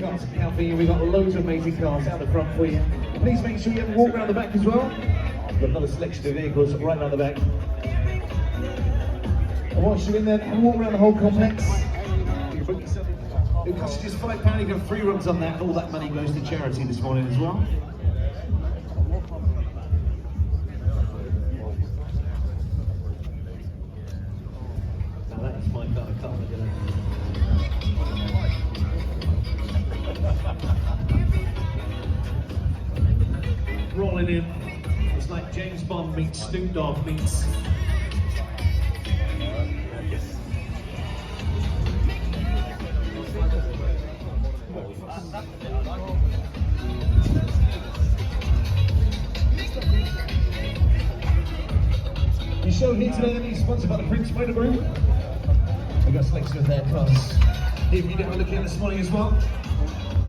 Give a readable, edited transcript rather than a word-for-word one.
cars to count for you. We've got loads of amazing cars out the front for you. Please make sure you have a walk around the back as well. We've got another selection of vehicles right around the back. And once you're in there, have a walk around the whole complex. It costs you just £5, you get free runs on that, and all that money goes to charity this morning as well. Now that is my kind of car, you know. Rolling in, it's like James Bond meets Snoop Dogg meets. The show here today is sponsored by the Prince Motor Group. We've got a selection of their cars. If you didn't look in this morning as well.